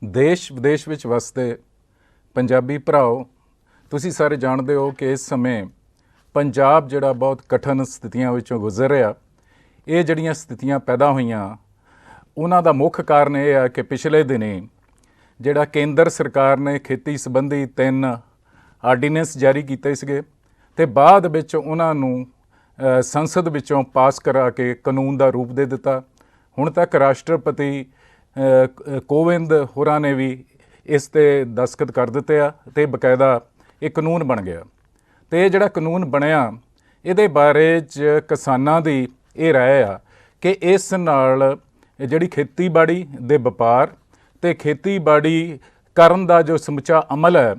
ਦੇਸ਼ ਵਿਦੇਸ਼ ਵਿੱਚ ਵਸਦੇ ਪੰਜਾਬੀ ਭਰਾਓ, ਤੁਸੀਂ ਸਾਰੇ ਜਾਣਦੇ ਹੋ ਕਿ ਇਸ ਸਮੇਂ ਪੰਜਾਬ ਜਿਹੜਾ ਬਹੁਤ ਕਠਿਨ ਸਥਿਤੀਆਂ ਵਿੱਚੋਂ ਗੁਜ਼ਰ ਰਿਹਾ। ਇਹ ਜਿਹੜੀਆਂ ਸਥਿਤੀਆਂ ਪੈਦਾ ਹੋਈਆਂ ਉਹਨਾਂ ਦਾ ਮੁੱਖ ਕਾਰਨ ਇਹ ਹੈ ਕਿ ਪਿਛਲੇ ਦਿਨੀ ਜਿਹੜਾ ਕੇਂਦਰ ਸਰਕਾਰ ਨੇ ਖੇਤੀ ਸੰਬੰਧੀ 3 ਆਰਡੀਨੈਂਸ ਜਾਰੀ ਕੀਤੇ ਸੀਗੇ ਅਤੇ ਬਾਅਦ ਵਿੱਚ ਉਹਨਾਂ ਨੂੰ ਸੰਸਦ ਵਿੱਚੋਂ ਪਾਸ ਕਰਾ ਕੇ ਕਾਨੂੰਨ ਦਾ ਰੂਪ ਦੇ ਦਿੱਤਾ। ਹੁਣ ਤੱਕ ਰਾਸ਼ਟਰਪਤੀ ਕੋਵਿੰਦ ਹੋਰਾਂ ਨੇ ਵੀ ਇਸ 'ਤੇ ਦਸਤਖਤ ਕਰ ਦਿੱਤੇ ਆ ਅਤੇ ਬਕਾਇਦਾ ਇਹ ਕਾਨੂੰਨ ਬਣ ਗਿਆ। ਅਤੇ ਇਹ ਜਿਹੜਾ ਕਾਨੂੰਨ ਬਣਿਆ ਇਹਦੇ ਬਾਰੇ 'ਚ ਕਿਸਾਨਾਂ ਦੀ ਇਹ ਰਾਏ ਆ ਕਿ ਇਸ ਨਾਲ ਜਿਹੜੀ ਖੇਤੀਬਾੜੀ ਦੇ ਵਪਾਰ ਅਤੇ ਖੇਤੀਬਾੜੀ ਕਰਨ ਦਾ ਜੋ ਸਮੁੱਚਾ ਅਮਲ ਹੈ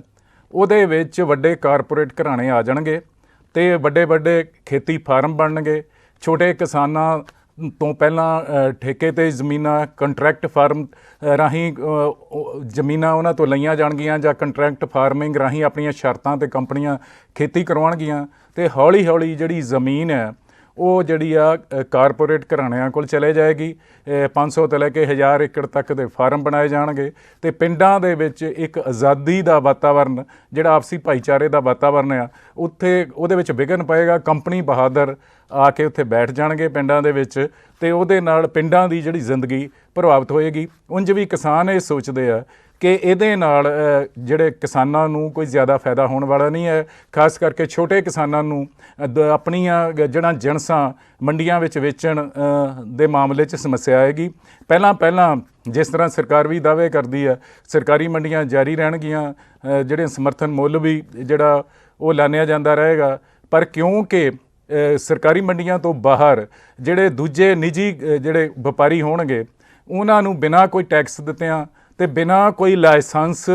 ਉਹਦੇ ਵਿੱਚ ਵੱਡੇ ਕਾਰਪੋਰੇਟ ਘਰਾਣੇ ਆ ਜਾਣਗੇ ਅਤੇ ਵੱਡੇ ਖੇਤੀ ਫਾਰਮ ਬਣਨਗੇ। ਛੋਟੇ ਕਿਸਾਨਾਂ ਤੋਂ ਪਹਿਲਾਂ ਠੇਕੇ 'ਤੇ ਜ਼ਮੀਨਾਂ ਕੰਟਰੈਕਟ ਫਾਰਮ ਰਾਹੀਂ ਜ਼ਮੀਨਾਂ ਉਹਨਾਂ ਤੋਂ ਲਈਆਂ ਜਾਣਗੀਆਂ ਜਾਂ ਕੰਟਰੈਕਟ ਫਾਰਮਿੰਗ ਰਾਹੀਂ ਆਪਣੀਆਂ ਸ਼ਰਤਾਂ 'ਤੇ ਕੰਪਨੀਆਂ ਖੇਤੀ ਕਰਵਾਉਣਗੀਆਂ ਅਤੇ ਹੌਲੀ ਹੌਲੀ ਜਿਹੜੀ ਜ਼ਮੀਨ ਹੈ ਉਹ ਜਿਹੜੀ ਆ ਕਾਰਪੋਰੇਟ ਘਰਾਣਿਆਂ ਕੋਲ ਚਲੇ ਜਾਏਗੀ। 500 ਤੋਂ ਲੈ ਕੇ 1000 ਏਕੜ ਤੱਕ ਦੇ ਫਾਰਮ ਬਣਾਏ ਜਾਣਗੇ ਅਤੇ ਪਿੰਡਾਂ ਦੇ ਵਿੱਚ ਇੱਕ ਆਜ਼ਾਦੀ ਦਾ ਵਾਤਾਵਰਨ ਜਿਹੜਾ ਆਪਸੀ ਭਾਈਚਾਰੇ ਦਾ ਵਾਤਾਵਰਨ ਆ ਉਹਦੇ ਵਿੱਚ ਵਿਘਨ ਪਏਗਾ। ਕੰਪਨੀ ਬਹਾਦਰ ਆ ਕੇ ਉੱਥੇ ਬੈਠ ਜਾਣਗੇ ਪਿੰਡਾਂ ਦੇ ਵਿੱਚ ਅਤੇ ਉਹਦੇ ਨਾਲ ਪਿੰਡਾਂ ਦੀ ਜਿਹੜੀ ਜ਼ਿੰਦਗੀ ਪ੍ਰਭਾਵਿਤ ਹੋਏਗੀ। ਉਂਝ ਵੀ ਕਿਸਾਨ ਇਹ ਸੋਚਦੇ ਆ ਕਿ ਇਹਦੇ ਨਾਲ ਜਿਹੜੇ ਕਿਸਾਨਾਂ ਨੂੰ ਕੋਈ ਜ਼ਿਆਦਾ ਫਾਇਦਾ ਹੋਣ ਵਾਲਾ ਨਹੀਂ ਹੈ। ਖਾਸ ਕਰਕੇ ਛੋਟੇ ਕਿਸਾਨਾਂ ਨੂੰ ਆਪਣੀਆਂ ਜਿਹੜਾ ਜਿਣਸਾਂ ਮੰਡੀਆਂ ਵਿੱਚ ਵੇਚਣ ਦੇ ਮਾਮਲੇ 'ਚ ਸਮੱਸਿਆ ਆਏਗੀ। ਪਹਿਲਾਂ ਜਿਸ ਤਰ੍ਹਾਂ ਸਰਕਾਰ ਵੀ ਦਾਅਵੇ ਕਰਦੀ ਹੈ ਸਰਕਾਰੀ ਮੰਡੀਆਂ ਜਾਰੀ ਰਹਿਣਗੀਆਂ, ਜਿਹੜੇ ਸਮਰਥਨ ਮੁੱਲ ਵੀ ਜਿਹੜਾ ਉਹ ਐਲਾਨਿਆ ਜਾਂਦਾ ਰਹੇਗਾ, ਪਰ ਕਿਉਂਕਿ ਸਰਕਾਰੀ ਮੰਡੀਆਂ ਤੋਂ ਬਾਹਰ ਜਿਹੜੇ ਦੂਜੇ ਨਿੱਜੀ ਜਿਹੜੇ ਵਪਾਰੀ ਹੋਣਗੇ ਉਹਨਾਂ ਨੂੰ ਬਿਨਾਂ ਕੋਈ ਟੈਕਸ ਦਿੱਤਿਆਂ ਅਤੇ ਬਿਨਾਂ ਕੋਈ ਲਾਇਸੈਂਸ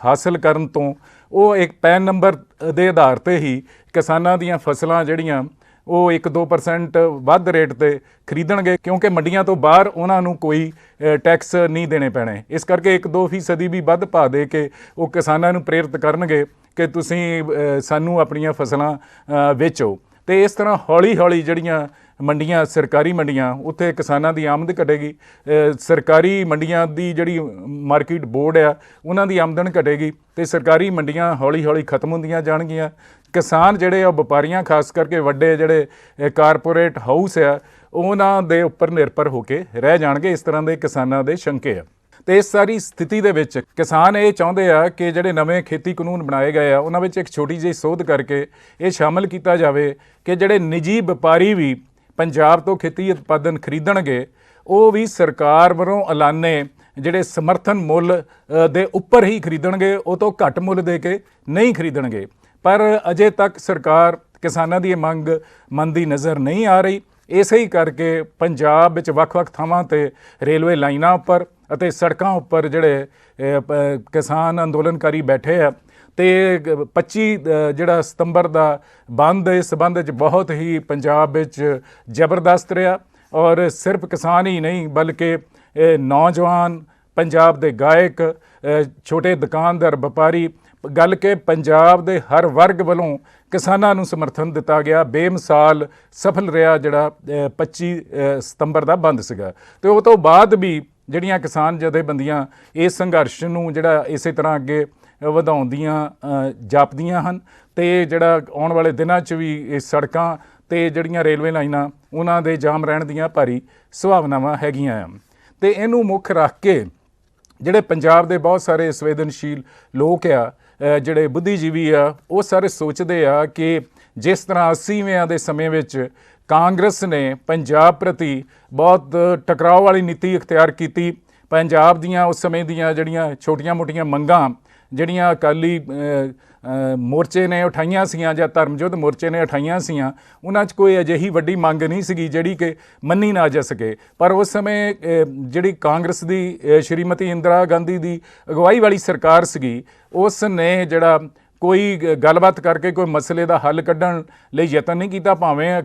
ਹਾਸਲ ਕਰਨ ਤੋਂ ਉਹ ਇੱਕ ਪੈਨ ਨੰਬਰ ਦੇ ਆਧਾਰ 'ਤੇ ਹੀ ਕਿਸਾਨਾਂ ਦੀਆਂ ਫਸਲਾਂ ਜਿਹੜੀਆਂ ਉਹ 1-2% ਵੱਧ ਰੇਟ 'ਤੇ ਖਰੀਦਣਗੇ, ਕਿਉਂਕਿ ਮੰਡੀਆਂ ਤੋਂ ਬਾਹਰ ਉਹਨਾਂ ਨੂੰ ਕੋਈ ਟੈਕਸ ਨਹੀਂ ਦੇਣੇ ਪੈਣੇ। ਇਸ ਕਰਕੇ 1-2% ਵੀ ਵੱਧ ਭਾਅ ਦੇ ਕੇ ਉਹ ਕਿਸਾਨਾਂ ਨੂੰ ਪ੍ਰੇਰਿਤ ਕਰਨਗੇ ਕਿ ਤੁਸੀਂ ਸਾਨੂੰ ਆਪਣੀਆਂ ਫਸਲਾਂ ਵੇਚੋ। ਅਤੇ ਇਸ ਤਰ੍ਹਾਂ ਹੌਲੀ ਹੌਲੀ ਜਿਹੜੀਆਂ ਮੰਡੀਆਂ ਸਰਕਾਰੀ ਮੰਡੀਆਂ ਉੱਥੇ ਕਿਸਾਨਾਂ ਦੀ ਆਮਦ ਘਟੇਗੀ। ਸਰਕਾਰੀ ਮੰਡੀਆਂ ਦੀ ਜਿਹੜੀ ਮਾਰਕੀਟ ਬੋਰਡ ਆ ਉਹਨਾਂ ਦੀ ਆਮਦਨ ਘਟੇਗੀ ਅਤੇ ਸਰਕਾਰੀ ਮੰਡੀਆਂ ਹੌਲੀ ਹੌਲੀ ਖਤਮ ਹੁੰਦੀਆਂ ਜਾਣਗੀਆਂ। ਕਿਸਾਨ ਜਿਹੜੇ ਆ ਵਪਾਰੀਆਂ ਖਾਸ ਕਰਕੇ ਵੱਡੇ ਜਿਹੜੇ ਕਾਰਪੋਰੇਟ ਹਾਊਸ ਆ ਉਹਨਾਂ ਦੇ ਉੱਪਰ ਨਿਰਭਰ ਹੋ ਕੇ ਰਹਿ ਜਾਣਗੇ। ਇਸ ਤਰ੍ਹਾਂ ਦੇ ਕਿਸਾਨਾਂ ਦੇ ਸ਼ੰਕੇ ਆ। ਅਤੇ ਇਸ ਸਾਰੀ ਸਥਿਤੀ ਦੇ ਵਿੱਚ ਕਿਸਾਨ ਇਹ ਚਾਹੁੰਦੇ ਆ ਕਿ ਜਿਹੜੇ ਨਵੇਂ ਖੇਤੀ ਕਾਨੂੰਨ ਬਣਾਏ ਗਏ ਆ ਉਹਨਾਂ ਵਿੱਚ ਇੱਕ ਛੋਟੀ ਜਿਹੀ ਸੋਧ ਕਰਕੇ ਇਹ ਸ਼ਾਮਲ ਕੀਤਾ ਜਾਵੇ ਕਿ ਜਿਹੜੇ ਨਿੱਜੀ ਵਪਾਰੀ ਵੀ ਪੰਜਾਬ ਤੋਂ ਖੇਤੀ ਉਤਪਾਦਨ ਖਰੀਦਣਗੇ ਉਹ ਵੀ ਸਰਕਾਰ ਵੱਲੋਂ ਐਲਾਨੇ ਜਿਹੜੇ ਸਮਰਥਨ ਮੁੱਲ ਦੇ ਉੱਪਰ ਹੀ ਖਰੀਦਣਗੇ, ਉਹ ਤੋਂ ਘੱਟ ਮੁੱਲ ਦੇ ਕੇ ਨਹੀਂ ਖਰੀਦਣਗੇ। ਪਰ ਅਜੇ ਤੱਕ ਸਰਕਾਰ ਕਿਸਾਨਾਂ ਦੀ ਮੰਗ ਮੰਨਦੀ ਨਜ਼ਰ ਨਹੀਂ ਆ ਰਹੀ। ਇਸੇ ਹੀ ਕਰਕੇ ਪੰਜਾਬ ਵਿੱਚ ਵੱਖ-ਵੱਖ ਥਾਵਾਂ 'ਤੇ ਰੇਲਵੇ ਲਾਈਨਾਂ ਉੱਪਰ ਅਤੇ ਸੜਕਾਂ ਉੱਪਰ ਜਿਹੜੇ ਕਿਸਾਨ ਅੰਦੋਲਨਕਾਰੀ ਬੈਠੇ ਆ ਅਤੇ 25 ਜਿਹੜਾ ਸਤੰਬਰ ਦਾ ਬੰਦ ਇਸ ਸੰਬੰਧ 'ਚ ਬਹੁਤ ਹੀ ਪੰਜਾਬ ਵਿੱਚ ਜ਼ਬਰਦਸਤ ਰਿਹਾ। ਔਰ ਸਿਰਫ ਕਿਸਾਨ ਹੀ ਨਹੀਂ ਬਲਕਿ ਨੌਜਵਾਨ, ਪੰਜਾਬ ਦੇ ਗਾਇਕ, ਛੋਟੇ ਦੁਕਾਨਦਾਰ, ਵਪਾਰੀ, ਗੱਲ ਕਿ ਪੰਜਾਬ ਦੇ ਹਰ ਵਰਗ ਵੱਲੋਂ ਕਿਸਾਨਾਂ ਨੂੰ ਸਮਰਥਨ ਦਿੱਤਾ ਗਿਆ। ਬੇਮਿਸਾਲ ਸਫਲ ਰਿਹਾ ਜਿਹੜਾ 25 ਸਤੰਬਰ ਦਾ ਬੰਦ ਸੀਗਾ। ਅਤੇ ਉਹ ਤੋਂ ਬਾਅਦ ਵੀ ਜਿਹੜੀਆਂ ਕਿਸਾਨ ਜਥੇਬੰਦੀਆਂ ਇਸ ਸੰਘਰਸ਼ ਨੂੰ ਜਿਹੜਾ ਇਸੇ ਤਰ੍ਹਾਂ ਅੱਗੇ ਵਧਾਉਂਦੀਆਂ ਜਾਪਦੀਆਂ ਹਨ ਅਤੇ ਜਿਹੜਾ ਆਉਣ ਵਾਲੇ ਦਿਨਾਂ 'ਚ ਵੀ ਇਹ ਸੜਕਾਂ ਅਤੇ ਜਿਹੜੀਆਂ ਰੇਲਵੇ ਲਾਈਨਾਂ ਉਹਨਾਂ ਦੇ ਜਾਮ ਰਹਿਣ ਦੀਆਂ ਭਾਰੀ ਸੰਭਾਵਨਾਵਾਂ ਹੈਗੀਆਂ ਆ। ਅਤੇ ਇਹਨੂੰ ਮੁੱਖ ਰੱਖ ਕੇ ਜਿਹੜੇ ਪੰਜਾਬ ਦੇ ਬਹੁਤ ਸਾਰੇ ਸੰਵੇਦਨਸ਼ੀਲ ਲੋਕ ਆ, ਜਿਹੜੇ ਬੁੱਧੀਜੀਵੀ ਆ, ਉਹ ਸਾਰੇ ਸੋਚਦੇ ਆ ਕਿ ਜਿਸ ਤਰ੍ਹਾਂ 80ਵੇਂ ਦੇ ਸਮੇਂ ਵਿੱਚ ਕਾਂਗਰਸ ਨੇ ਪੰਜਾਬ ਪ੍ਰਤੀ ਬਹੁਤ ਟਕਰਾਓ ਵਾਲੀ ਨੀਤੀ ਇਖਤਿਆਰ ਕੀਤੀ। ਪੰਜਾਬ ਦੀਆਂ ਉਸ ਸਮੇਂ ਦੀਆਂ ਜਿਹੜੀਆਂ ਛੋਟੀਆਂ-ਮੋਟੀਆਂ ਮੰਗਾਂ ਜਿਹੜੀਆਂ ਅਕਾਲੀ ਮੋਰਚੇ ਨੇ ਉਠਾਈਆਂ ਸੀਗੀਆਂ ਜਾਂ ਧਰਮਯੁੱਧ ਮੋਰਚੇ ਨੇ ਉਠਾਈਆਂ ਸੀਗੀਆਂ, ਉਹਨਾਂ 'ਚ ਕੋਈ ਅਜਿਹੀ ਵੱਡੀ ਮੰਗ ਨਹੀਂ ਸੀਗੀ ਜਿਹੜੀ ਕਿ ਮੰਨੀ ਨਾ ਜਾ ਸਕੇ। ਪਰ ਉਸ ਸਮੇਂ ਜਿਹੜੀ ਕਾਂਗਰਸ ਦੀ ਸ਼੍ਰੀਮਤੀ ਇੰਦਰਾ ਗਾਂਧੀ ਦੀ ਅਗਵਾਈ ਵਾਲੀ ਸਰਕਾਰ ਸੀਗੀ, ਉਸ ਨੇ ਜਿਹੜਾ ਕੋਈ ਗੱਲਬਾਤ ਕਰਕੇ ਕੋਈ ਮਸਲੇ ਦਾ ਹੱਲ ਕੱਢਣ ਲਈ ਯਤਨ ਨਹੀਂ ਕੀਤਾ। ਭਾਵੇਂ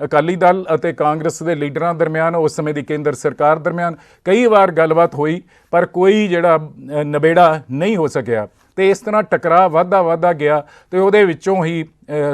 ਅਕਾਲੀ ਦਲ ਅਤੇ ਕਾਂਗਰਸ ਦੇ ਲੀਡਰਾਂ ਦਰਮਿਆਨ ਉਸ ਸਮੇਂ ਦੀ ਕੇਂਦਰ ਸਰਕਾਰ ਦਰਮਿਆਨ ਕਈ ਵਾਰ ਗੱਲਬਾਤ ਹੋਈ, ਪਰ ਕੋਈ ਜਿਹੜਾ ਨਿਬੇੜਾ ਨਹੀਂ ਹੋ ਸਕਿਆ ਅਤੇ ਇਸ ਤਰ੍ਹਾਂ ਟਕਰਾਅ ਵੱਧਦਾ ਗਿਆ ਅਤੇ ਉਹਦੇ ਵਿੱਚੋਂ ਹੀ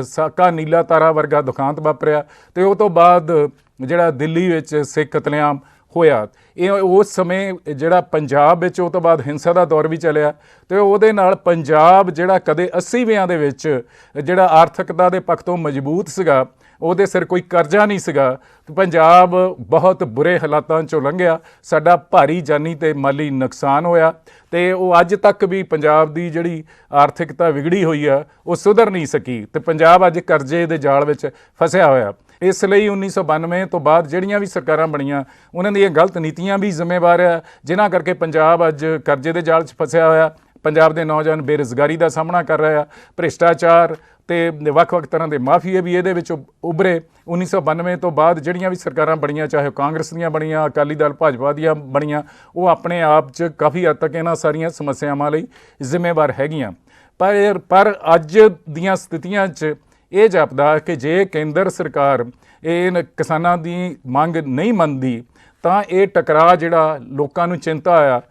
ਸਾਕਾ ਨੀਲਾ ਤਾਰਾ ਵਰਗਾ ਦੁਖਾਂਤ ਵਾਪਰਿਆ ਅਤੇ ਉਹ ਤੋਂ ਬਾਅਦ ਜਿਹੜਾ ਦਿੱਲੀ ਵਿੱਚ ਸਿੱਖ ਕਤਲੇਆਮ ਹੋਇਆ। ਇਹ ਉਸ ਸਮੇਂ ਜਿਹੜਾ ਪੰਜਾਬ ਵਿੱਚ ਉਹ ਤੋਂ ਬਾਅਦ ਹਿੰਸਾ ਦਾ ਦੌਰ ਵੀ ਚੱਲਿਆ ਅਤੇ ਉਹਦੇ ਨਾਲ ਪੰਜਾਬ ਜਿਹੜਾ ਕਦੇ 80ਵਿਆਂ ਦੇ ਵਿੱਚ ਜਿਹੜਾ ਆਰਥਿਕਤਾ ਦੇ ਪੱਖ ਤੋਂ ਮਜ਼ਬੂਤ ਸੀਗਾ, ਉਹਦੇ ਸਿਰ ਕੋਈ ਕਰਜ਼ਾ ਨਹੀਂ ਸੀਗਾ, ਪੰਜਾਬ ਬਹੁਤ ਬੁਰੇ ਹਾਲਾਤਾਂ 'ਚੋਂ ਲੰਘਿਆ। ਸਾਡਾ ਭਾਰੀ ਜਾਨੀ ਅਤੇ ਮਾਲੀ ਨੁਕਸਾਨ ਹੋਇਆ ਅਤੇ ਉਹ ਅੱਜ ਤੱਕ ਵੀ ਪੰਜਾਬ ਦੀ ਜਿਹੜੀ ਆਰਥਿਕਤਾ ਵਿਗੜੀ ਹੋਈ ਆ ਉਹ ਸੁਧਰ ਨਹੀਂ ਸਕੀ ਅਤੇ ਪੰਜਾਬ ਅੱਜ ਕਰਜ਼ੇ ਦੇ ਜਾਲ ਵਿੱਚ ਫਸਿਆ ਹੋਇਆ। ਇਸ ਲਈ 1992 ਤੋਂ ਬਾਅਦ ਜਿਹੜੀਆਂ ਵੀ ਸਰਕਾਰਾਂ ਬਣੀਆਂ ਉਹਨਾਂ ਦੀਆਂ ਗਲਤ ਨੀਤੀਆਂ ਵੀ ਜ਼ਿੰਮੇਵਾਰ ਆ, ਜਿਨ੍ਹਾਂ ਕਰਕੇ ਪੰਜਾਬ ਅੱਜ ਕਰਜ਼ੇ ਦੇ ਜਾਲ 'ਚ ਫਸਿਆ ਹੋਇਆ। ਪੰਜਾਬ ਦੇ ਨੌਜਵਾਨ ਬੇਰੁਜ਼ਗਾਰੀ ਦਾ ਸਾਹਮਣਾ ਕਰ ਰਹੇ ਆ, ਭ੍ਰਿਸ਼ਟਾਚਾਰ ਅਤੇ ਵੱਖ-ਵੱਖ ਤਰ੍ਹਾਂ ਦੇ ਮਾਫੀਏ ਵੀ ਇਹਦੇ ਵਿੱਚ ਉੱਭਰੇ। 1992 ਤੋਂ ਬਾਅਦ ਜਿਹੜੀਆਂ ਵੀ ਸਰਕਾਰਾਂ ਬਣੀਆਂ, ਚਾਹੇ ਉਹ ਕਾਂਗਰਸ ਦੀਆਂ ਬਣੀਆਂ, ਅਕਾਲੀ ਦਲ ਭਾਜਪਾ ਦੀਆਂ ਬਣੀਆਂ, ਉਹ ਆਪਣੇ ਆਪ 'ਚ ਕਾਫੀ ਹੱਦ ਤੱਕ ਇਹਨਾਂ ਸਾਰੀਆਂ ਸਮੱਸਿਆਵਾਂ ਲਈ ਜ਼ਿੰਮੇਵਾਰ ਹੈਗੀਆਂ। ਪਰ ਅੱਜ ਦੀਆਂ ਸਥਿਤੀਆਂ 'ਚ ਇਹ ਜਾਪਦਾ ਕਿ ਜੇ ਕੇਂਦਰ ਸਰਕਾਰ ਇਹ ਕਿਸਾਨਾਂ ਦੀ ਮੰਗ ਨਹੀਂ ਮੰਨਦੀ ਤਾਂ ਇਹ ਟਕਰਾਅ ਜਿਹੜਾ ਲੋਕਾਂ ਨੂੰ ਚਿੰਤਾ ਆ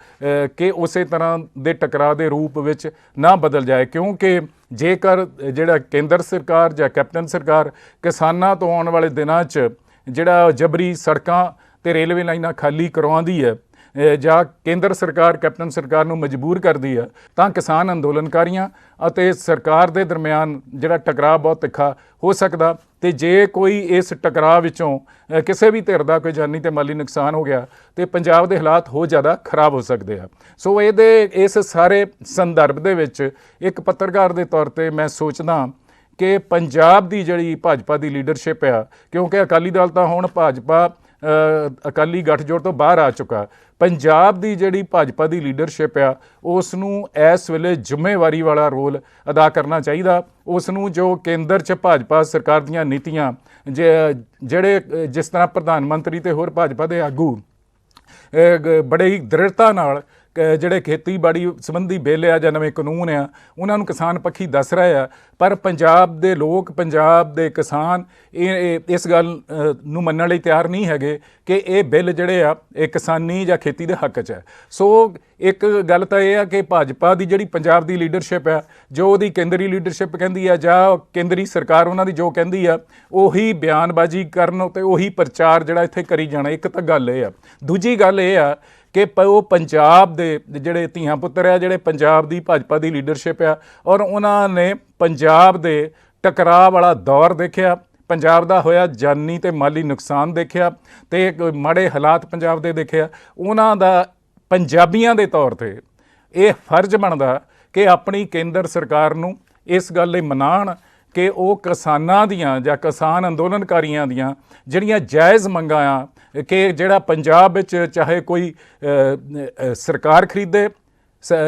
ਕਿ ਉਸੇ ਤਰ੍ਹਾਂ ਦੇ ਟਕਰਾਅ ਦੇ ਰੂਪ ਵਿੱਚ ਨਾ ਬਦਲ ਜਾਏ, ਕਿਉਂਕਿ ਜੇਕਰ ਜਿਹੜਾ ਕੇਂਦਰ ਸਰਕਾਰ ਜਾਂ ਕੈਪਟਨ ਸਰਕਾਰ ਕਿਸਾਨਾਂ ਤੋਂ ਆਉਣ ਵਾਲੇ ਦਿਨਾਂ 'ਚ ਜਿਹੜਾ ਜਬਰੀ ਸੜਕਾਂ ਅਤੇ ਰੇਲਵੇ ਲਾਈਨਾਂ ਖਾਲੀ ਕਰਵਾਉਂਦੀ ਹੈ ਜਾਂ ਕੇਂਦਰ ਸਰਕਾਰ ਕੈਪਟਨ ਸਰਕਾਰ ਨੂੰ ਮਜਬੂਰ ਕਰਦੀ ਹੈ, ਤਾਂ ਕਿਸਾਨ ਅੰਦੋਲਨਕਾਰੀਆਂ ਅਤੇ ਸਰਕਾਰ ਦੇ ਦਰਮਿਆਨ ਜਿਹੜਾ ਟਕਰਾਅ ਬਹੁਤ ਤਿੱਖਾ ਹੋ ਸਕਦਾ। ਅਤੇ ਜੇ ਕੋਈ ਇਸ ਟਕਰਾਅ ਵਿੱਚੋਂ ਕਿਸੇ ਵੀ ਧਿਰ ਦਾ ਕੋਈ ਜਾਨੀ ਅਤੇ ਮਾਲੀ ਨੁਕਸਾਨ ਹੋ ਗਿਆ ਤਾਂ ਪੰਜਾਬ ਦੇ ਹਾਲਾਤ ਹੋਰ ਜ਼ਿਆਦਾ ਖਰਾਬ ਹੋ ਸਕਦੇ ਆ। ਸੋ ਇਸ ਸਾਰੇ ਸੰਦਰਭ ਦੇ ਵਿੱਚ ਇੱਕ ਪੱਤਰਕਾਰ ਦੇ ਤੌਰ 'ਤੇ ਮੈਂ ਸੋਚਦਾ ਕਿ ਪੰਜਾਬ ਦੀ ਜਿਹੜੀ ਭਾਜਪਾ ਦੀ ਲੀਡਰਸ਼ਿਪ ਆ, ਕਿਉਂਕਿ ਅਕਾਲੀ ਦਲ ਤਾਂ ਹੁਣ ਭਾਜਪਾ ਅਕਾਲੀ ਗੱਠਜੋੜ ਤੋਂ ਬਾਹਰ ਆ ਚੁੱਕਾ, ਪੰਜਾਬ ਦੀ ਜਿਹੜੀ ਭਾਜਪਾ ਦੀ ਲੀਡਰਸ਼ਿਪ ਆ ਉਸ ਨੂੰ ਇਸ ਵੇਲੇ ਜ਼ਿੰਮੇਵਾਰੀ ਵਾਲਾ ਰੋਲ ਅਦਾ ਕਰਨਾ ਚਾਹੀਦਾ। ਉਸ ਨੂੰ ਜੋ ਕੇਂਦਰ 'ਚ ਭਾਜਪਾ ਸਰਕਾਰ ਦੀਆਂ ਨੀਤੀਆਂ ਜਿਹੜੇ ਜਿਸ ਤਰ੍ਹਾਂ ਪ੍ਰਧਾਨ ਮੰਤਰੀ ਅਤੇ ਹੋਰ ਭਾਜਪਾ ਦੇ ਆਗੂ ਬੜੇ ਹੀ ਦ੍ਰਿੜਤਾ ਨਾਲ ਜਿਹੜੇ ਖੇਤੀਬਾੜੀ ਸੰਬੰਧੀ ਬਿੱਲ ਆ ਜਾਂ ਨਵੇਂ ਕਾਨੂੰਨ ਆ ਉਹਨਾਂ ਨੂੰ ਕਿਸਾਨ ਪੱਖੀ ਦੱਸ ਰਹੇ ਆ, ਪਰ ਪੰਜਾਬ ਦੇ ਲੋਕ, ਪੰਜਾਬ ਦੇ ਕਿਸਾਨ ਇਸ ਗੱਲ ਨੂੰ ਮੰਨਣ ਲਈ ਤਿਆਰ ਨਹੀਂ ਹੈਗੇ ਕਿ ਇਹ ਬਿੱਲ ਜਿਹੜੇ ਆ ਇਹ ਕਿਸਾਨੀ ਜਾਂ ਖੇਤੀ ਦੇ ਹੱਕ 'ਚ ਹੈ। ਸੋ ਇੱਕ ਗੱਲ ਤਾਂ ਇਹ ਆ ਕਿ ਭਾਜਪਾ ਦੀ ਜਿਹੜੀ ਪੰਜਾਬ ਦੀ ਲੀਡਰਸ਼ਿਪ ਆ, ਜੋ ਉਹਦੀ ਕੇਂਦਰੀ ਲੀਡਰਸ਼ਿਪ ਕਹਿੰਦੀ ਆ ਜਾਂ ਕੇਂਦਰੀ ਸਰਕਾਰ ਉਹਨਾਂ ਦੀ ਜੋ ਕਹਿੰਦੀ ਆ, ਉਹੀ ਬਿਆਨਬਾਜ਼ੀ ਕਰਨ ਅਤੇ ਉਹੀ ਪ੍ਰਚਾਰ ਜਿਹੜਾ ਇੱਥੇ ਕਰੀ ਜਾਣਾ। ਇੱਕ ਤਾਂ ਗੱਲ ਇਹ ਆ। ਦੂਜੀ ਗੱਲ ਇਹ ਆ ਕਿ ਉਹ ਪੰਜਾਬ ਦੇ ਜਿਹੜੇ ਧੀਆਂ ਪੁੱਤਰ ਆ, ਜਿਹੜੇ ਪੰਜਾਬ ਦੀ ਭਾਜਪਾ ਦੀ ਲੀਡਰਸ਼ਿਪ ਆ, ਔਰ ਉਹਨਾਂ ਨੇ ਪੰਜਾਬ ਦੇ ਟਕਰਾਅ ਵਾਲਾ ਦੌਰ ਦੇਖਿਆ, ਪੰਜਾਬ ਦਾ ਹੋਇਆ ਜਾਨੀ ਅਤੇ ਮਾਲੀ ਨੁਕਸਾਨ ਦੇਖਿਆ ਅਤੇ ਮਾੜੇ ਹਾਲਾਤ ਪੰਜਾਬ ਦੇ ਦੇਖਿਆ। ਉਹਨਾਂ ਦਾ ਪੰਜਾਬੀਆਂ ਦੇ ਤੌਰ 'ਤੇ ਇਹ ਫਰਜ਼ ਬਣਦਾ ਕਿ ਆਪਣੀ ਕੇਂਦਰ ਸਰਕਾਰ ਨੂੰ ਇਸ ਗੱਲ ਲਈ ਮਨਾਉਣ ਕਿ ਉਹ ਕਿਸਾਨਾਂ ਦੀਆਂ ਜਾਂ ਕਿਸਾਨ ਅੰਦੋਲਨਕਾਰੀਆਂ ਦੀਆਂ ਜਿਹੜੀਆਂ ਜਾਇਜ਼ ਮੰਗਾਂ ਆ ਕਿ ਜਿਹੜਾ ਪੰਜਾਬ ਵਿੱਚ ਚਾਹੇ ਕੋਈ ਸਰਕਾਰ ਖਰੀਦੇ,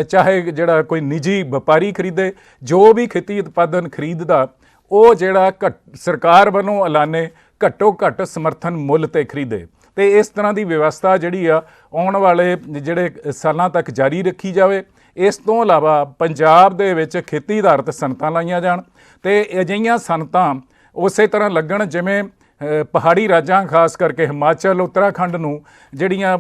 ਚਾਹੇ ਜਿਹੜਾ ਕੋਈ ਨਿੱਜੀ ਵਪਾਰੀ ਖਰੀਦੇ, ਜੋ ਵੀ ਖੇਤੀ ਉਤਪਾਦਨ ਖਰੀਦਦਾ ਉਹ ਜਿਹੜਾ ਸਰਕਾਰ ਵੱਲੋਂ ਐਲਾਨੇ ਘੱਟੋ ਘੱਟ ਸਮਰਥਨ ਮੁੱਲ 'ਤੇ ਖਰੀਦੇ। ਅਤੇ ਇਸ ਤਰ੍ਹਾਂ ਦੀ ਵਿਵਸਥਾ ਜਿਹੜੀ ਆ ਆਉਣ ਵਾਲੇ ਜਿਹੜੇ ਸਾਲਾਂ ਤੱਕ ਜਾਰੀ ਰੱਖੀ ਜਾਵੇ। ਇਸ ਤੋਂ ਇਲਾਵਾ ਪੰਜਾਬ ਦੇ ਵਿੱਚ ਖੇਤੀ ਆਧਾਰਿਤ ਸਨਅਤਾਂ ਲਾਈਆਂ ਜਾਣ ਅਤੇ ਅਜਿਹੀਆਂ ਸਨਅਤਾਂ ਉਸੇ ਤਰ੍ਹਾਂ ਲੱਗਣ ਜਿਵੇਂ ਪਹਾੜੀ ਰਾਜਾਂ ਖਾਸ ਕਰਕੇ ਹਿਮਾਚਲ, ਉੱਤਰਾਖੰਡ ਨੂੰ ਜਿਹੜੀਆਂ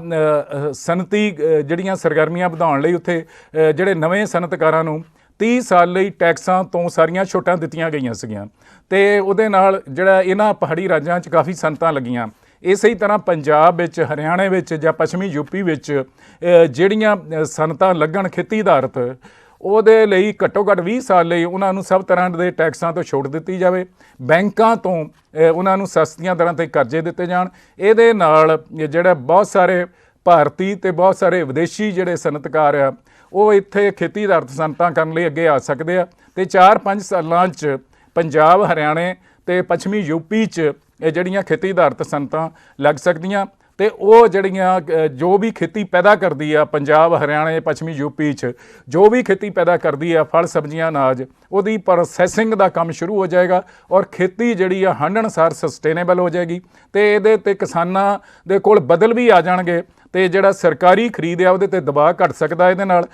ਸਨਅਤੀ ਜਿਹੜੀਆਂ ਸਰਗਰਮੀਆਂ ਵਧਾਉਣ ਲਈ ਉੱਥੇ ਜਿਹੜੇ ਨਵੇਂ ਸਨਅਤਕਾਰਾਂ ਨੂੰ 30 ਸਾਲ ਲਈ ਟੈਕਸਾਂ ਤੋਂ ਸਾਰੀਆਂ ਛੋਟਾਂ ਦਿੱਤੀਆਂ ਗਈਆਂ ਸੀਗੀਆਂ ਅਤੇ ਉਹਦੇ ਨਾਲ ਜਿਹੜਾ ਇਹਨਾਂ ਪਹਾੜੀ ਰਾਜਾਂ 'ਚ ਕਾਫੀ ਸਨਅਤਾਂ ਲੱਗੀਆਂ। ਇਸੇ ਤਰ੍ਹਾਂ ਪੰਜਾਬ ਵਿੱਚ, ਹਰਿਆਣੇ ਵਿੱਚ ਜਾਂ ਪੱਛਮੀ ਯੂਪੀ ਵਿੱਚ ਜਿਹੜੀਆਂ ਸਨਅਤਾਂ ਲੱਗਣ ਖੇਤੀ ਆਧਾਰਿਤ, ਉਹਦੇ ਲਈ ਘੱਟੋ ਘੱਟ 20 ਸਾਲ ਲਈ ਉਹਨਾਂ ਨੂੰ ਸਭ ਤਰ੍ਹਾਂ ਦੇ ਟੈਕਸਾਂ ਤੋਂ ਛੋਟ ਦਿੱਤੀ ਜਾਵੇ। ਬੈਂਕਾਂ ਤੋਂ ਉਹਨਾਂ ਨੂੰ ਸਸਤੀਆਂ ਦਰਾਂ 'ਤੇ ਕਰਜ਼ੇ ਦਿੱਤੇ ਜਾਣ। ਇਹਦੇ ਨਾਲ ਜਿਹੜਾ ਬਹੁਤ ਸਾਰੇ ਭਾਰਤੀ ਅਤੇ ਬਹੁਤ ਸਾਰੇ ਵਿਦੇਸ਼ੀ ਜਿਹੜੇ ਸਨਅਤਕਾਰ ਆ ਉਹ ਇੱਥੇ ਖੇਤੀ ਆਧਾਰਿਤ ਸਨਅਤਾਂ ਕਰਨ ਲਈ ਅੱਗੇ ਆ ਸਕਦੇ ਆ ਅਤੇ 4-5 ਸਾਲਾਂ 'ਚ ਪੰਜਾਬ, ਹਰਿਆਣੇ ਅਤੇ ਪੱਛਮੀ ਯੂਪੀ 'ਚ ਇਹ ਜਿਹੜੀਆਂ ਖੇਤੀ ਆਧਾਰਿਤ ਸਨਅਤਾਂ ਲੱਗ ਸਕਦੀਆਂ ਅਤੇ ਉਹ ਜਿਹੜੀਆਂ ਜੋ ਵੀ ਖੇਤੀ ਪੈਦਾ ਕਰਦੀ ਆ ਪੰਜਾਬ, ਹਰਿਆਣੇ, ਪੱਛਮੀ ਯੂਪੀ 'ਚ ਜੋ ਵੀ ਖੇਤੀ ਪੈਦਾ ਕਰਦੀ ਆ, ਫਲ, ਸਬਜ਼ੀਆਂ, ਅਨਾਜ, ਉਹਦੀ ਪ੍ਰੋਸੈਸਿੰਗ ਦਾ ਕੰਮ ਸ਼ੁਰੂ ਹੋ ਜਾਏਗਾ ਔਰ ਖੇਤੀ ਜਿਹੜੀ ਆ ਹੰਢਣਸਾਰ ਸਸਟੇਨੇਬਲ ਹੋ ਜਾਏਗੀ ਅਤੇ ਇਹਦੇ 'ਤੇ ਕਿਸਾਨਾਂ ਦੇ ਕੋਲ ਬਦਲ ਵੀ ਆ ਜਾਣਗੇ ਅਤੇ ਜਿਹੜਾ ਸਰਕਾਰੀ ਖਰੀਦ ਆ ਉਹਦੇ 'ਤੇ ਦਬਾਅ ਘੱਟ ਸਕਦਾ ਇਹਦੇ ਨਾਲ।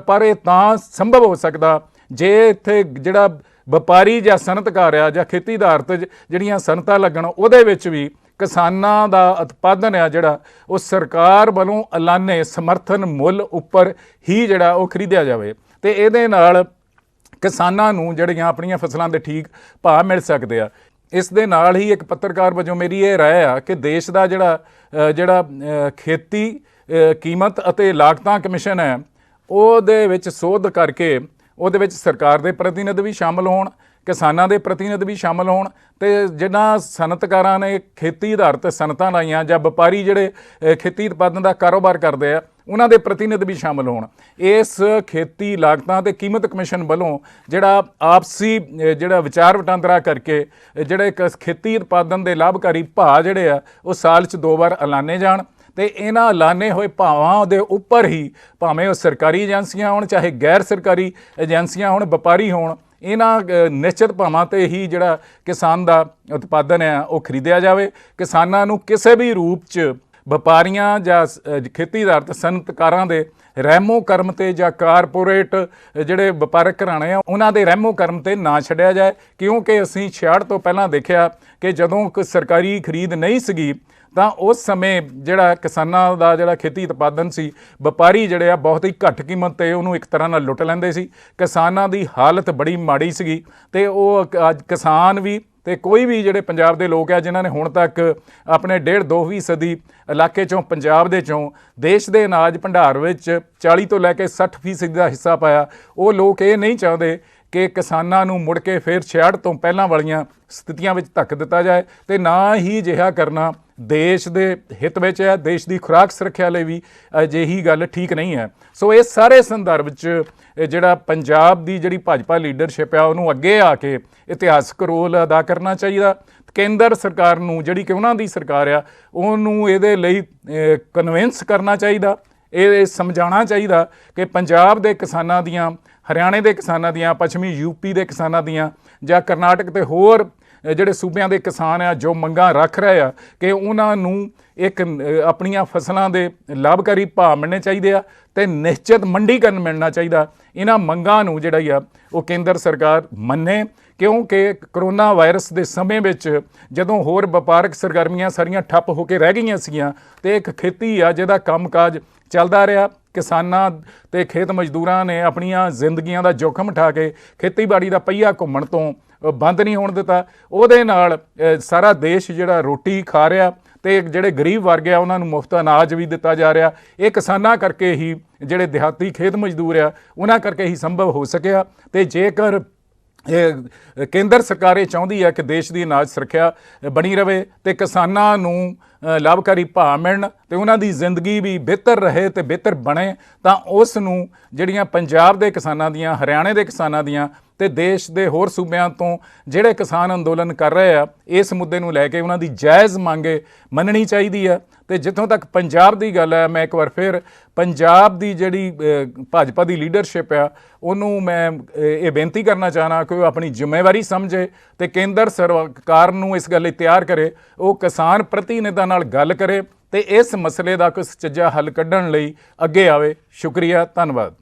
ਪਰ ਇਹ ਤਾਂ ਸੰਭਵ ਹੋ ਸਕਦਾ ਜੇ ਇੱਥੇ ਜਿਹੜਾ ਵਪਾਰੀ ਜਾਂ ਸਨਅਤਕਾਰ ਆ ਜਾਂ ਖੇਤੀ ਆਧਾਰਿਤ ਜਿਹੜੀਆਂ ਸਨਅਤਾਂ ਲੱਗਣ ਉਹਦੇ ਵਿੱਚ ਵੀ ਕਿਸਾਨਾਂ ਦਾ ਉਤਪਾਦਨ ਆ ਜਿਹੜਾ ਉਹ ਸਰਕਾਰ ਵੱਲੋਂ ਐਲਾਨੇ ਸਮਰਥਨ ਮੁੱਲ ਉੱਪਰ ਹੀ ਜਿਹੜਾ ਉਹ ਖਰੀਦਿਆ ਜਾਵੇ ਅਤੇ ਇਹਦੇ ਨਾਲ ਕਿਸਾਨਾਂ ਨੂੰ ਜਿਹੜੀਆਂ ਆਪਣੀਆਂ ਫਸਲਾਂ ਦੇ ਠੀਕ ਭਾਅ ਮਿਲ ਸਕਦੇ ਆ। ਇਸ ਦੇ ਨਾਲ ਹੀ ਇੱਕ ਪੱਤਰਕਾਰ ਵਜੋਂ ਮੇਰੀ ਇਹ ਰਾਏ ਆ ਕਿ ਦੇਸ਼ ਦਾ ਜਿਹੜਾ ਖੇਤੀ ਕੀਮਤ ਅਤੇ ਲਾਗਤਾਂ ਕਮਿਸ਼ਨ ਹੈ ਉਹਦੇ ਵਿੱਚ ਸੋਧ ਕਰਕੇ ਉਹਦੇ ਵਿੱਚ ਸਰਕਾਰ ਦੇ ਪ੍ਰਤੀਨਿਧ ਵੀ ਸ਼ਾਮਲ ਹੋਣ, ਕਿਸਾਨਾਂ ਦੇ ਪ੍ਰਤੀਨਿਧ ਵੀ ਸ਼ਾਮਲ ਹੋਣ, ਤੇ ਜਿਹਨਾਂ ਸਨਅਤਕਾਰਾਂ ਨੇ ਖੇਤੀ ਆਧਾਰਿਤ ਸਨਅਤਾਂ ਲਾਈਆਂ ਜਾਂ ਵਪਾਰੀ ਜਿਹੜੇ ਖੇਤੀ ਉਤਪਾਦਨ ਦਾ ਕਾਰੋਬਾਰ ਕਰਦੇ ਆ ਉਹਨਾਂ ਦੇ ਪ੍ਰਤੀਨਿਧ ਵੀ ਸ਼ਾਮਲ ਹੋਣ। ਇਸ ਖੇਤੀ ਲਾਗਤਾਂ ਤੇ ਕੀਮਤ ਕਮਿਸ਼ਨ ਵੱਲੋਂ ਜਿਹੜਾ ਆਪਸੀ ਜਿਹੜਾ ਵਿਚਾਰ ਵਟਾਂਦਰਾ ਕਰਕੇ ਜਿਹੜੇ ਖੇਤੀ ਉਤਪਾਦਨ ਦੇ ਲਾਭਕਾਰੀ ਭਾਅ ਜਿਹੜੇ ਆ ਉਹ ਸਾਲ 'ਚ 2 ਵਾਰ ਐਲਾਨੇ ਜਾਣ, ਤੇ ਇਹਨਾਂ ਐਲਾਨੇ ਹੋਏ ਭਾਵਾਂ ਦੇ ਉੱਪਰ ਹੀ ਭਾਵੇਂ ਉਹ ਸਰਕਾਰੀ ਏਜੰਸੀਆਂ ਹੋਣ ਚਾਹੇ ਗੈਰ ਸਰਕਾਰੀ ਏਜੰਸੀਆਂ ਹੋਣ, ਵਪਾਰੀ ਹੋਣ, ਇਹਨਾਂ ਨਿਸ਼ਚਿਤ ਭਾਵਾਂ 'ਤੇ ਹੀ ਜਿਹੜਾ ਕਿਸਾਨ ਦਾ ਉਤਪਾਦਨ ਹੈ ਉਹ ਖਰੀਦਿਆ ਜਾਵੇ। ਕਿਸਾਨਾਂ ਨੂੰ ਕਿਸੇ ਵੀ ਰੂਪ 'ਚ ਵਪਾਰੀਆਂ ਜਾਂ ਖੇਤੀ ਆਧਾਰਿਤ ਸਨਅਤਕਾਰਾਂ ਦੇ ਰਹਿਮੋ ਕਰਮ 'ਤੇ ਜਾਂ ਕਾਰਪੋਰੇਟ ਜਿਹੜੇ ਵਪਾਰਕ ਘਰਾਣੇ ਆ ਉਹਨਾਂ ਦੇ ਰਹਿਮੋ ਕਰਮ 'ਤੇ ਨਾ ਛੱਡਿਆ ਜਾਏ, ਕਿਉਂਕਿ ਅਸੀਂ 66 ਤੋਂ ਪਹਿਲਾਂ ਦੇਖਿਆ ਕਿ ਜਦੋਂ ਕੋਈ ਸਰਕਾਰੀ ਖਰੀਦ ਨਹੀਂ ਸੀਗੀ ਤਾਂ ਉਸ ਸਮੇਂ ਜਿਹੜਾ ਕਿਸਾਨਾਂ ਦਾ ਜਿਹੜਾ ਖੇਤੀ ਉਤਪਾਦਨ ਸੀ ਵਪਾਰੀ ਜਿਹੜੇ ਆ ਬਹੁਤ ਹੀ ਘੱਟ ਕੀਮਤ 'ਤੇ ਉਹਨੂੰ ਇੱਕ ਤਰ੍ਹਾਂ ਨਾਲ ਲੁੱਟ ਲੈਂਦੇ ਸੀ। ਕਿਸਾਨਾਂ ਦੀ ਹਾਲਤ ਬੜੀ ਮਾੜੀ ਸੀਗੀ, ਅਤੇ ਉਹ ਅੱਜ ਕਿਸਾਨ ਵੀ ਤੇ ਕੋਈ ਵੀ ਜਿਹੜੇ ਪੰਜਾਬ ਦੇ ਲੋਕ ਆ ਜਿਨ੍ਹਾਂ ਨੇ ਹੁਣ ਤੱਕ ਆਪਣੇ 1.5-2 ਸਦੀ ਇਲਾਕੇ 'ਚੋਂ ਪੰਜਾਬ ਦੇ 'ਚੋਂ ਦੇਸ਼ ਦੇ ਅਨਾਜ ਭੰਡਾਰ ਵਿੱਚ 40 ਤੋਂ ਲੈ ਕੇ 60% ਦਾ ਹਿੱਸਾ ਪਾਇਆ, ਉਹ ਲੋਕ ਇਹ ਨਹੀਂ ਚਾਹੁੰਦੇ ਕਿ ਕਿਸਾਨਾਂ ਨੂੰ ਮੁੜ ਕੇ ਫਿਰ 66 ਤੋਂ ਪਹਿਲਾਂ ਵਾਲੀਆਂ ਸਥਿਤੀਆਂ ਵਿੱਚ ਧੱਕ ਦਿੱਤਾ ਜਾਏ, ਤੇ ਨਾ ਹੀ ਅਜਿਹਾ ਕਰਨਾ ਦੇਸ਼ ਦੇ ਹਿੱਤ ਵਿੱਚ ਹੈ। ਦੇਸ਼ ਦੀ ਖੁਰਾਕ ਸੁਰੱਖਿਆ ਲਈ ਵੀ ਅਜਿਹੀ ਗੱਲ ਠੀਕ ਨਹੀਂ ਹੈ। ਸੋ ਇਸ ਸਾਰੇ ਸੰਦਰਭ 'ਚ ਜਿਹੜਾ ਪੰਜਾਬ ਦੀ ਜਿਹੜੀ ਭਾਜਪਾ ਲੀਡਰਸ਼ਿਪ ਆ ਉਹਨੂੰ ਅੱਗੇ ਆ ਕੇ ਇਤਿਹਾਸਕ ਰੋਲ ਅਦਾ ਕਰਨਾ ਚਾਹੀਦਾ। ਕੇਂਦਰ ਸਰਕਾਰ ਨੂੰ ਜਿਹੜੀ ਕਿ ਉਹਨਾਂ ਦੀ ਸਰਕਾਰ ਆ ਉਹਨੂੰ ਇਹਦੇ ਲਈ ਕਨਵਿੰਸ ਕਰਨਾ ਚਾਹੀਦਾ, ਇਹ ਸਮਝਾਉਣਾ ਚਾਹੀਦਾ ਕਿ ਪੰਜਾਬ ਦੇ ਕਿਸਾਨਾਂ ਦੀਆਂ, ਹਰਿਆਣੇ ਦੇ ਕਿਸਾਨਾਂ ਦੀਆਂ, ਪੱਛਮੀ ਯੂਪੀ ਦੇ ਕਿਸਾਨਾਂ ਦੀਆਂ ਜਾਂ ਕਰਨਾਟਕ ਤੇ ਹੋਰ ਜਿਹੜੇ ਸੂਬਿਆਂ ਦੇ ਕਿਸਾਨ ਆ ਜੋ ਮੰਗਾਂ ਰੱਖ ਰਹੇ ਆ ਕਿ ਉਹਨਾਂ ਨੂੰ ਇੱਕ ਆਪਣੀਆਂ ਫਸਲਾਂ ਦੇ ਲਾਭਕਾਰੀ ਭਾਅ ਮਿਲਣੇ ਚਾਹੀਦੇ ਆ ਤੇ ਨਿਸ਼ਚਿਤ ਮੰਡੀਕਰਨ ਮਿਲਣਾ ਚਾਹੀਦਾ। ਇਹਨਾਂ ਮੰਗਾਂ ਨੂੰ ਜਿਹੜੀ ਆ ਉਹ ਕੇਂਦਰ ਸਰਕਾਰ ਮੰਨੇ, ਕਿਉਂਕਿ ਕਰੋਨਾ ਵਾਇਰਸ ਦੇ ਸਮੇਂ ਵਿੱਚ ਜਦੋਂ ਹੋਰ ਵਪਾਰਕ ਸਰਗਰਮੀਆਂ ਸਾਰੀਆਂ ਠੱਪ ਹੋ ਕੇ ਰਹਿ ਗਈਆਂ ਸੀਗੀਆਂ ਤੇ ਇੱਕ ਖੇਤੀ ਆ ਜਿਹਦਾ ਕੰਮਕਾਜ ਚੱਲਦਾ ਰਿਹਾ, ਕਿਸਾਨਾਂ ਤੇ ਖੇਤ ਮਜ਼ਦੂਰਾਂ ਨੇ ਆਪਣੀਆਂ ਜ਼ਿੰਦਗੀਆਂ ਦਾ ਜੋਖਮ ਉਠਾ ਕੇ ਖੇਤੀਬਾੜੀ ਦਾ ਪਹੀਆ ਘੁੰਮਣ ਤੋਂ ਬੰਦ ਨਹੀਂ ਹੋਣ ਦਿੱਤਾ। ਉਹਦੇ ਨਾਲ ਸਾਰਾ ਦੇਸ਼ ਜਿਹੜਾ ਰੋਟੀ ਖਾ ਰਿਹਾ ਤੇ ਜਿਹੜੇ ਗਰੀਬ ਵਰਗ ਆ ਉਹਨਾਂ ਨੂੰ ਮੁਫਤ ਅਨਾਜ ਵੀ ਦਿੱਤਾ ਜਾ ਰਿਹਾ। ਇਹ ਕਿਸਾਨਾਂ ਕਰਕੇ ਹੀ, ਜਿਹੜੇ ਦਿਹਾਤੀ ਖੇਤ ਮਜ਼ਦੂਰ ਆ ਉਹਨਾਂ ਕਰਕੇ ਹੀ ਸੰਭਵ ਹੋ ਸਕਿਆ। ਤੇ ਜੇਕਰ ਕੇਂਦਰ ਸਰਕਾਰ ਇਹ ਚਾਹੁੰਦੀ ਹੈ ਕਿ ਦੇਸ਼ ਦੀ ਅਨਾਜ ਸੁਰੱਖਿਆ ਬਣੀ ਰਹੇ ਤੇ ਕਿਸਾਨਾਂ ਨੂੰ ਲਾਭਕਾਰੀ ਭਾਅ ਮਿਲਣ ਤੇ ਉਹਨਾਂ ਦੀ ਜ਼ਿੰਦਗੀ ਵੀ ਬਿਹਤਰ ਰਹੇ ਤੇ ਬਿਹਤਰ ਬਣੇ, ਤਾਂ ਉਸ ਨੂੰ ਜਿਹੜੀਆਂ ਪੰਜਾਬ ਦੇ ਕਿਸਾਨਾਂ ਦੀਆਂ, ਹਰਿਆਣੇ ਦੇ ਕਿਸਾਨਾਂ ਦੀਆਂ ਤੇ ਦੇਸ਼ ਦੇ ਹੋਰ ਸੂਬਿਆਂ ਤੋਂ ਜਿਹੜੇ ਕਿਸਾਨ ਅੰਦੋਲਨ ਕਰ ਰਹੇ ਆ ਇਸ ਮੁੱਦੇ ਨੂੰ ਲੈ ਕੇ ਉਹਨਾਂ ਦੀ ਜਾਇਜ਼ ਮੰਗੇ ਮੰਨਣੀ ਚਾਹੀਦੀ ਹੈ। ਤੇ ਜਿੱਥੋਂ ਤੱਕ ਪੰਜਾਬ ਦੀ ਗੱਲ ਹੈ, ਮੈਂ ਇੱਕ ਵਾਰ ਫਿਰ ਪੰਜਾਬ ਦੀ ਜਿਹੜੀ ਭਾਜਪਾ ਦੀ ਲੀਡਰਸ਼ਿਪ ਆ ਉਹਨੂੰ ਮੈਂ ਇਹ ਬੇਨਤੀ ਕਰਨਾ ਚਾਹਨਾ ਕਿ ਉਹ ਆਪਣੀ ਜ਼ਿੰਮੇਵਾਰੀ ਸਮਝੇ ਤੇ ਕੇਂਦਰ ਸਰਕਾਰ ਨੂੰ ਇਸ ਗੱਲ ਲਈ ਤਿਆਰ ਕਰੇ, ਉਹ ਕਿਸਾਨ ਪ੍ਰਤੀਨਿਧਾਂ ਨਾਲ ਗੱਲ ਕਰੇ ਤੇ ਇਸ ਮਸਲੇ ਦਾ ਕੋਈ ਸੁਚੱਜਾ ਹੱਲ ਕੱਢਣ ਲਈ ਅੱਗੇ ਆਵੇ। ਸ਼ੁਕਰੀਆ, ਧੰਨਵਾਦ।